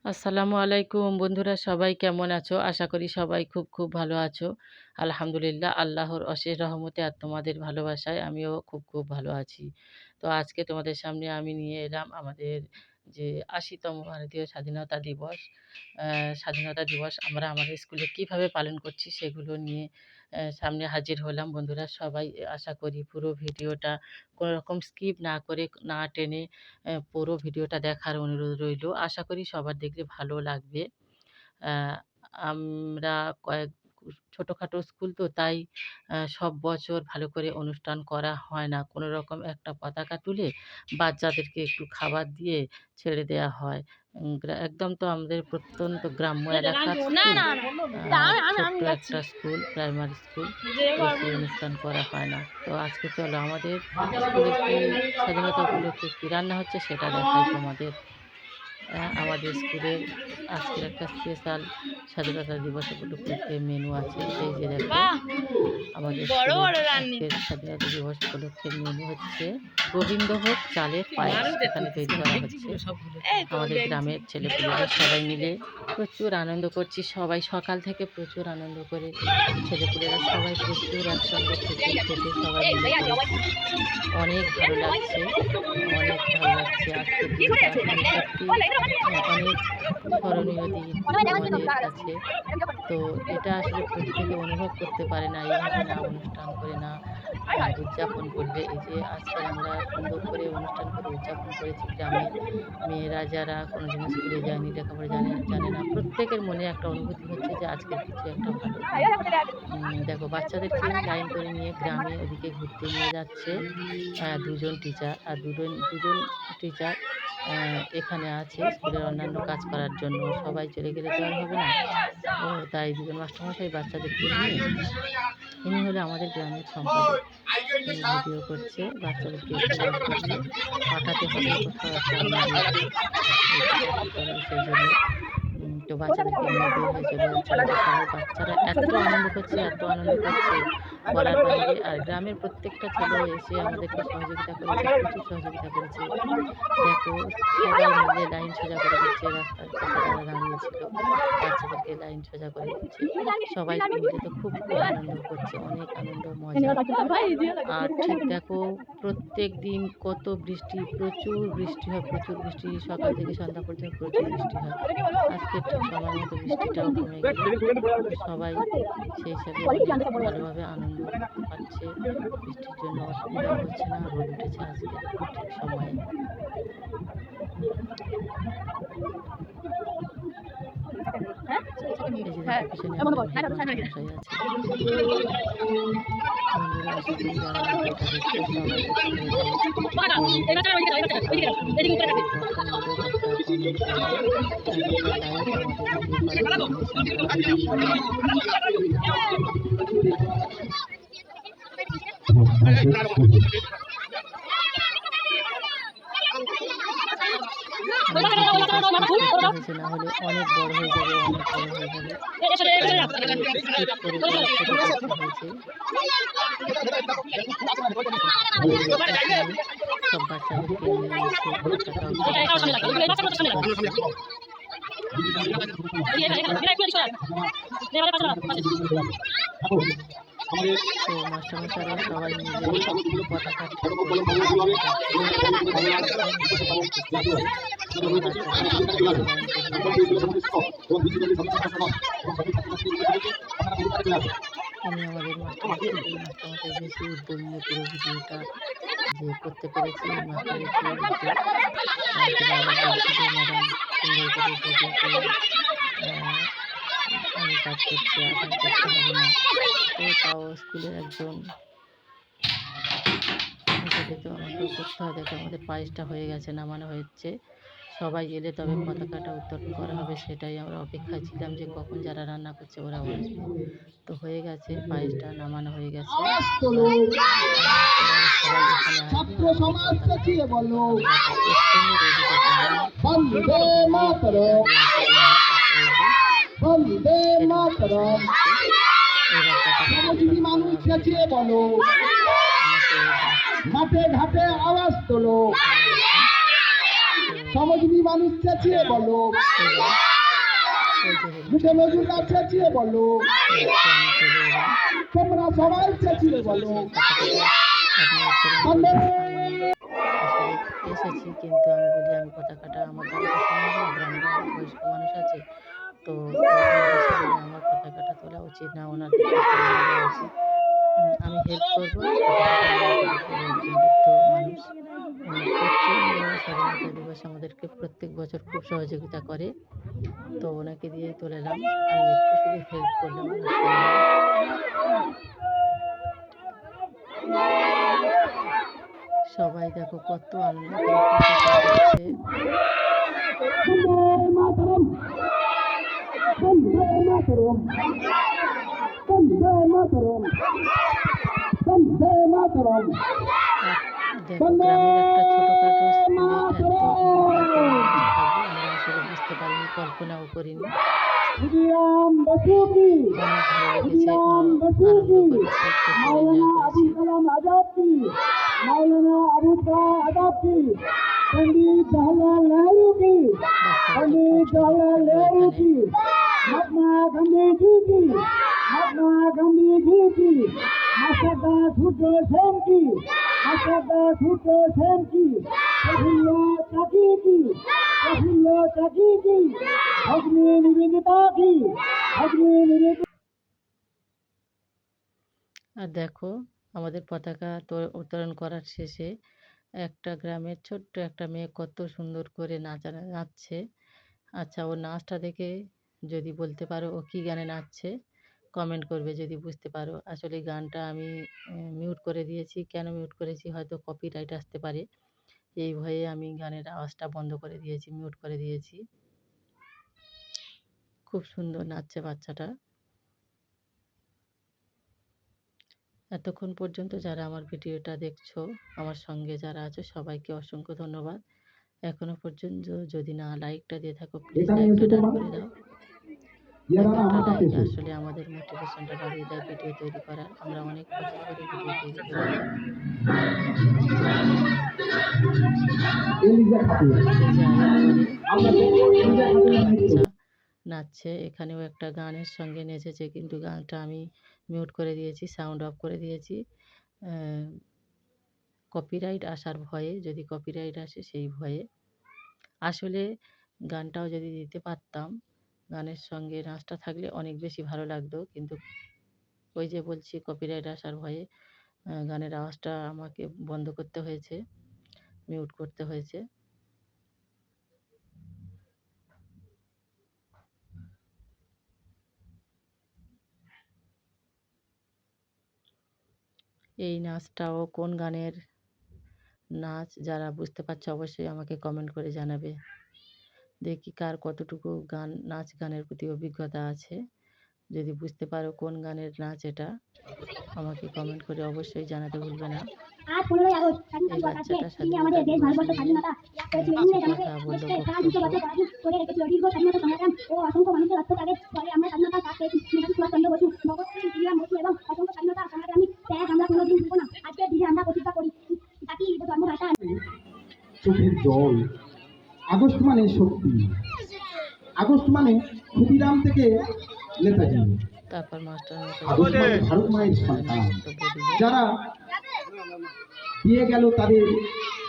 আসসালামু আলাইকুম বন্ধুরা, সবাই কেমন আছো? আশা করি সবাই খুব খুব ভালো আছো। আলহামদুলিল্লাহ, আল্লাহর অশেষ রহমতে আর তোমাদের ভালোবাসায় আমিও খুব খুব ভালো আছি। তো আজকে তোমাদের সামনে আমি নিয়ে এলাম আমাদের যে ৮০তম ভারতীয় স্বাধীনতা দিবস। স্বাধীনতা দিবস আমরা আমাদের স্কুলে কীভাবে পালন করছি সেগুলো নিয়ে সামনে হাজির হলাম। বন্ধুরা সবাই আশা করি পুরো ভিডিওটা কোনো রকম স্কিপ না করে, না টেনে পুরো ভিডিওটা দেখার অনুরোধ রইলো। আশা করি সবার দেখলে ভালো লাগবে। আ আমরা ছোটোখাটো স্কুল তো তাই সব বছর ভালো করে অনুষ্ঠান করা হয় না। কোনো রকম একটা পতাকা তুলে বাচ্চাদেরকে একটু খাবার দিয়ে ছেড়ে দেয়া হয়। একদম তো আমাদের প্রত্যন্ত গ্রাম্য এলাকার স্কুল। ছোট্ট একটা স্কুল, প্রাইমারি স্কুল। বেশি অনুষ্ঠান করা হয় না। তো আজকে চলো আমাদের স্কুলে কি স্বাধীনতা উপলক্ষে কী রান্না হচ্ছে সেটা দেখাই তোমাদের। আমাদের স্কুলের আজকের একটা স্পেশাল স্বাধীনতা দিবস উপলক্ষে মেনু আছে। এই যে দেখো, আমাদের স্কুলের আজকের স্বাধীনতা দিবস উপলক্ষে মেনু হচ্ছে গোবিন্দভোগ চালের পায়েস। এখানে তৈরি করা হচ্ছে। আমাদের গ্রামের ছেলেপুলেরা সবাই মিলে প্রচুর আনন্দ করছি। সবাই সকাল থেকে প্রচুর আনন্দ করে ছেলেপুলেরা সবাই প্রচুর একসঙ্গে থেকে খেতে সবাই মিলে করেছি। অনেক ভালো লাগছে, অনেক ভালো লাগছে। আজকের দিনটা মানে সত্যি অনেক স্মরণীয় দিন আমাদের কাছে। তো এটা আসলে প্রত্যেকে অনুভব করতে পারে না, এইভাবে না অনুষ্ঠান করে, না উদযাপন করলে। এই যে আজকের আমরা সুন্দর করে অনুষ্ঠান করে উদযাপন করেছি। গ্রামের মেয়েরা যারা কোনোদিনও স্কুলে যায়নি, লেখাপড়া জানে না, প্রত্যেকের মনে একটা অনুভূতি হচ্ছে যে আজকের কিছু একটা ভালো দিন। দেখো বাচ্চাদেরকে লাইন করে নিয়ে গ্রামে ওদিকে ঘুরতে নিয়ে যাচ্ছে দুজন টিচার। আর দুজন টিচার এখানে আছে স্কুলের অন্যান্য কাজ করার জন্য। সবাই চলে গেলে তো আর হবে না। তাই দুজন মাস্টারমশাই বাচ্চাদেরকে নিয়ে, ইনি হলো আমাদের গ্রামের সম্পাদক। তিনি ভিডিও করছে, বাচ্চাদেরকে ক্লিয়ার করিয়ে পাঠাতে হবে কোথাও একটা অন্য জায়গায় সেই জন্য। তো বাচ্চাদেরকে নিয়ে বের হয়ে চলে যাচ্ছে। আমাদের সবাই বাচ্চারা এত আনন্দ করছে, এত আনন্দ করছে বলার বাইরে। আর গ্রামের প্রত্যেকটা ছেলে এসে আমাদেরকে সহযোগিতা করেছে, প্রচুর সহযোগিতা করেছে। দেখো সবাই মিলে লাইন সোজা করে দিচ্ছে, রাস্তার পাশে যারা দাঁড়িয়েছিল বাচ্চাদেরকে লাইন সোজা করে দিচ্ছে। সবাই মিলে তো খুব খুব আনন্দ করছে, অনেক আনন্দ মজা। আর ঠিক দেখো প্রত্যেক দিন কত বৃষ্টি, প্রচুর বৃষ্টি হয়, প্রচুর বৃষ্টি সকাল থেকে সন্ধ্যা পর্যন্ত প্রচুর বৃষ্টি হয়। আজকে ঠিক সময় মতো বৃষ্টিটাও কমে গেল। সবাই সেই হিসাবে অনেক ভালোভাবে আনন্দ পাচ্ছে। বৃষ্টির জন্য অসুবিধাও হচ্ছে না, রোদ উঠেছে আজকে ঠিক সময়ে। এই যে দেখো পিছনে আমাদের মাস্টারমশাই আছে। বন্ধুরা আশা করি যারা ভিডিওটা দেখছো সবাই হয়েছে, না হলে অনেক বড় হয়ে যাবে, অনেক বড় হয়ে যাবে। সব বাচ্চাদেরকে নিয়ে তো মাস্টারমশাইরা সবাই মিলে পতাকা আমি আমাদের মাস্টারমশাই বেশি উদ্যোগ নিয়ে পুরো ভিডিওটা যে করতে পেরেছি। মাস্টারদেরকে ম্যাডাম সুন্দর করে ভিডিও করে আমি কাজ করছি, আর করতে হবে না। তো তাও স্কুলের একজন হিসেবে তো আমাকেও করতে হবে। দেখো আমাদের পায়েসটা হয়ে গেছে, নামানো হচ্ছে। সবাই এলে তবে পতাকাটা উত্তোলন করা হবে, সেটাই আমরা অপেক্ষায় ছিলাম যে কখন যারা রান্না করছে ওরা আসবে। তো হয়ে গেছে, পায়েসটা নামানো হয়ে গেছে। মাঠে ঘাটে আওয়াজ তোলো। সমাজী মানুষ চেঁচিয়ে বলো, মুখে নজর গাছ চেঁচিয়ে বলো, তোমরা সবাই চেঁচিয়ে বলো। এসেছি, কিন্তু আমি বলি আমি পতাকাটা আমার দ্বারা তো সম্ভব না, গ্রামের অনেক বয়স্ক মানুষ আছে, তো ওনাদের সামনে আমার পতাকাটা তোলা উচিত না, ওনাদেরকে সম্মান দেওয়া উচিত। আমি হেল্প করবো, পতাকাটা নিয়ে যাবো বলে একজন বৃদ্ধ মানুষ, উনি প্রচণ্ড স্বাধীনতা দিবস আমাদেরকে প্রত্যেক বছর খুব সহযোগিতা করে, তো ওনাকে দিয়েই তোলালাম। আমি একটু শুধু হেল্প করলাম ওনার সঙ্গে। সবাই দেখো কত আনন্দ করে পতাকা করছে। দেখো গ্রামের একটা ছোটখাটো স্কুলে এত ভিড়, এত মানুষ থাকবে আমরা আসলে বুঝতে পারিনি, কল্পনাও করিনি। অনেক ভালো লেগেছে, আনন্দ করেছি, খুব এনজয় করেছি। महात्मा गांधी जी की, महात्मा गांधी जी की, मास्टर छूटो सेन की, मास्टर छूटो सेन की, प्रफुल्ल चाकी की, प्रफुल्ल चाकी की, अग्नि निवेदिता की, अग्नि निवेदिता। আর দেখো আমাদের পতাকা উত্তোলন করার শেষে একটা গ্রামের ছোট্ট একটা মেয়ে কত সুন্দর করে নাচছে। আচ্ছা, ওর নাচটা দেখে যদি বলতে পারো ও কী গানে নাচছে, কমেন্ট করবে যদি বুঝতে পারো। আসলে গানটা আমি মিউট করে দিয়েছি, কেন মিউট করেছি হয়তো কপিরাইট আসতে পারে, এই ভয়ে আমি গানের আওয়াজটা বন্ধ করে দিয়েছি, মিউট করে দিয়েছি। খুব সুন্দর নাচছে বাচ্চাটা। এতক্ষণ পর্যন্ত যারা আমার ভিডিওটা দেখছো, আমার সঙ্গে যারা আছো সবাইকে অসংখ্য ধন্যবাদ। এখনো পর্যন্ত যদি না লাইকটা দিয়ে থাকো, প্লিজ লাইকটা ডান করে দাও। একটা লাইক আসলে আমাদের মোটিভেশনটা বাড়িয়ে দেয় ভিডিও তৈরি করার। আমরা অনেক কষ্ট করে ভিডিও তৈরি করি। বাচ্চা নাচছে, এখানেও একটা গানের সঙ্গে নেচেছে, কিন্তু গানটা আমি মিউট করে দিয়েছি, সাউন্ড অফ করে দিয়েছি, কপিরাইট আসার ভয়ে, যদি কপিরাইট আসে সেই ভয়ে। আসলে গানটাও যদি দিতে পারতাম, গানের সঙ্গে নাচটা থাকলে অনেক বেশি ভালো লাগতো, কিন্তু ওই যে বলছি কপিরাইট আসার ভয়ে গানের আওয়াজটা আমাকে বন্ধ করতে হয়েছে, মিউট করতে হয়েছে। এই নাচটাও কোন গানের নাচ, যারা বুঝতে পারছো অবশ্যই আমাকে কমেন্ট করে জানাবে। দেখি কার কতটুকু নাচ গানের প্রতি অভিজ্ঞতা আছে। যদি বুঝতে পারো কোন গানের নাচ এটা, আমাকে কমেন্ট করে অবশ্যই জানাতে ভুলবে না। এই বাচ্চাটা স্বাধীনতা দিবস নিয়ে কথা বললো, চোখের জল। আগস্ট মানে শক্তি, আগস্ট মানে ক্ষুদিরাম থেকে নেতাজি, তারপর মাস্টার আগস্ট মানে ভারত মায়ের সন্তান, যারা দিয়ে গেল তাদের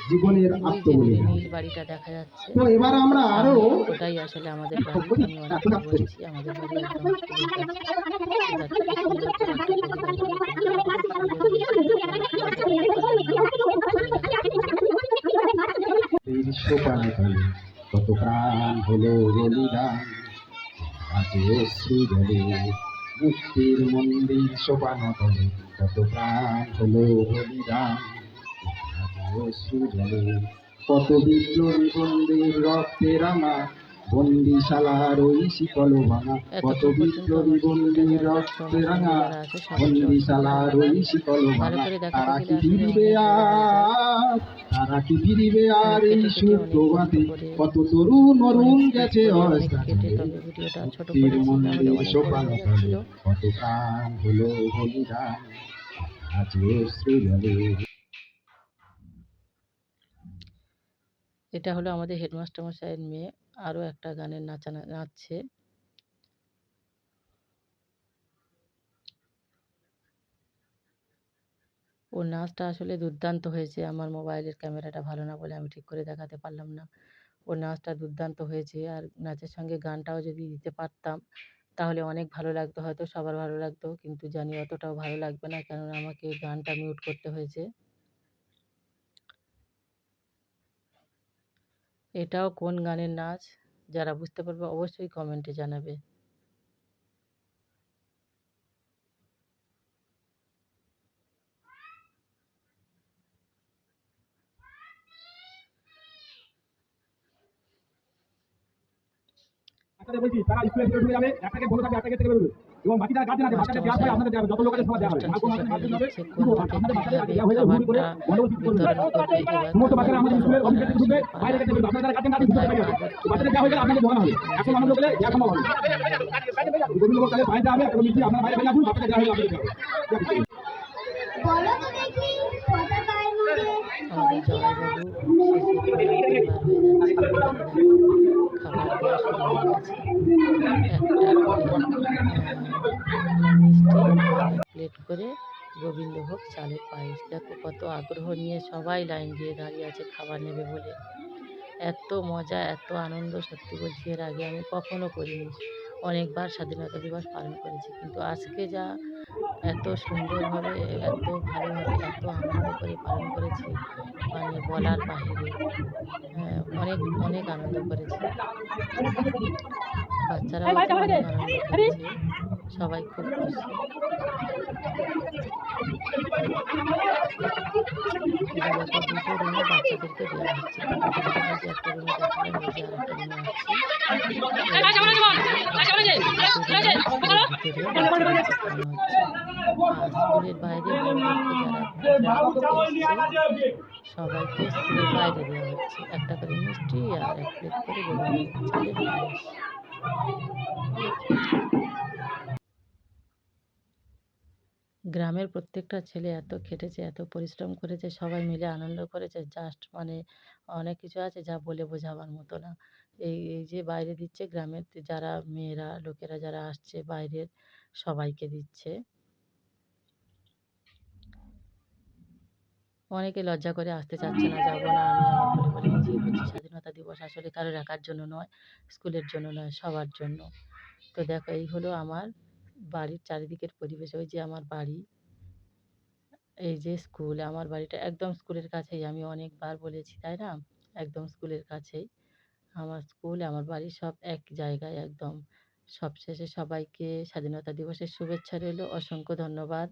জীবনের আত্মবলিদান। নীল বাড়িটা দেখা যাচ্ছে, তো এবার আমরা আরো ওটাই আসলে আমাদের বাড়ি। আমি অনেকবার বলেছি আমাদের বাড়ি একদম স্কুলের কাছে। কত প্রাণ হলো বলিদান, আজ অশ্রু জলে মুক্তির মন্দির সোপানো তলে, কত প্রাণ হলো বলিদান, আজ অশ্রু জলে কত বিপ্লবী বন্দির রক্তে রাঙা, বন্দিশালার ওই শিকল ভাঙা, কত বিপ্লবী বন্দির রক্তে রাঙা, বন্দিশালার ওই শিকল ভাঙা। তারা কি ফিরিবে আর, তারা কি ফিরিবে আর এই সূত্রপাতে, কত তরুণ অরুণ গেছে মুক্তির মন্দির সোপানো তলে, কত প্রাণ হলো বলিদান, আজ অশ্রু জলে। এটা হলো আমাদের হেডমাস্টার মশাইয়ের মেয়ে। আরও একটা গানের নাচছে। ওর নাচটা আসলে দুর্দান্ত হয়েছে। আমার মোবাইলের ক্যামেরাটা ভালো না বলে আমি ঠিক করে দেখাতে পারলাম না। ওর নাচটা দুর্দান্ত হয়েছে। আর নাচের সঙ্গে গানটাও যদি দিতে পারতাম, তাহলে অনেক ভালো লাগতো। হয়তো সবার ভালো লাগতো। কিন্তু জানি অতটাও ভালো লাগবে না। কেননা আমাকে গানটা মিউট করতে হয়েছে। এটাও কোন গানের নাচ? যারা বুঝতে পারবে অবশ্যই কমেন্টে জানাবে। বাচ্চাদের বলছি তারা স্কুলে ফিরে যাবে, একটাকে বলে থাকবে, একটাকে থেকে বেরোবে। এবং বাকি যারা গার্জেন আছে বাচ্চাদের দেওয়ার পরে মাস্টারমশাই আপনাদের দেওয়া হবে, যত লোক আছে সবার দেওয়া হবে। অনুষ্ঠান আর কোনো শেষে মাধ্যমে বলে মাধ্যমে হবে, দিচ্ছে কোন কিন্তু দিকে আপনাদের বাচ্চাদের আগে কিভাবে দেওয়া হয়ে যাবে, হুড় করে খাবারটা গন্ডগোল সৃষ্টি করবে না। বিতরণ করবে। এবার সমস্ত খাবার বাচ্চারা আমাদের বিতরণ স্কুলের অফিস করার থেকে ঢুকবে, আসলে বাইরে পালা। থেকে বেরোবে। আপনাদের যারা গার্জেন আছে ভিতরে কোথায় বাইরে আছে। কাদের বাচ্চাদের কোথায় দেওয়া হয়ে গেলে আপনাদের বোঝানো হবে, এখন আমাদের লোকেদের দেওয়া সম্ভব হবে। হেডমাস্টারমশাই বলে দিচ্ছে। গোবিন্দ তাদের বাইরে হবে, কোনো মিষ্টি আপনারা বাইরে বেরিয়ে আসুন, বাচ্চাদের দেওয়া হয়ে যাবে আপনাদের দেওয়া হবে। বলো তো দেখি পতাকার মধ্যে আমাদের জামাইবাবু শেষে প্রণাম করে বার হয়ে যাচ্ছে। এদিকে দেখো খাবার দেওয়া শুরু হয়ে গেছে। একটা করে মিষ্টি আর ১ প্লেট করে গোবিন্দভোগ চালের পায়েস। দেখো কত আগ্রহ নিয়ে সবাই লাইন দিয়ে দাঁড়িয়ে আছে খাবার নেবে বলে। এত মজা, এত আনন্দ সত্যি বলছি এর আগে আমি কখনো করিনি। অনেকবার স্বাধীনতা দিবস পালন করেছি। কিন্তু আজকে যা এত সুন্দরভাবে, এত ভালোভাবে, এত আনন্দ করে পালন করেছি, মানে বলার বাহিরে। অনেক, অনেক আনন্দ করেছি। বাচ্চারাও অনেক আনন্দ করেছে। সবাই খুব খুশি। এই যে দেখো ২ টো রুমে বাচ্চাদেরকে দেওয়া হচ্ছে। ২ টো দেখালাম, এই যে একটা রুমে দেখালাম, এই যে আরেকটা রুমে আসছি। এই যে এখানে বাচ্চাদের ২ টো রুমে স্কুলের ভিতরে বাচ্চাদেরকে খাওয়ানো হচ্ছে। আর স্কুলের বাইরে বড়দেরকে যারা গ্রাম থেকে এসছে সবাইকে স্কুলের বাইরে দেওয়া হচ্ছে। একটা করে মিষ্টি আর ১ প্লেট করে গোবিন্দভোগ চালের পায়েস। গ্রামের প্রত্যেকটা ছেলে এত খেটেছে, এত পরিশ্রম করেছে, সবাই মিলে আনন্দ করেছে। জাস্ট মানে অনেক কিছু আছে যা বলে বোঝাবার মতো না। এই যে বাইরে দিচ্ছে গ্রামের যারা মেয়েরা, লোকেরা যারা আসছে বাইরের সবাইকে দিচ্ছে। অনেকে লজ্জা করে আসতে চাচ্ছে না, যাবো না আমি আমার বলে নিজেই বলছি স্বাধীনতা দিবস আসলে কারোর একার জন্য নয়, স্কুলের জন্য নয়, সবার জন্য। তো দেখো এই হলো আমার বাড়ির চারিদিকের পরিবেশ। ওই যে আমার বাড়ি। এই যে স্কুল, আমার বাড়িটা একদম স্কুলের কাছেই। আমি অনেকবার বলেছি, তাই না? একদম স্কুলের কাছেই। আমার স্কুল, আমার বাড়ি সব এক জায়গায় একদম। সবশেষে সবাইকে স্বাধীনতা দিবসের শুভেচ্ছা রইলো। অসংখ্য ধন্যবাদ।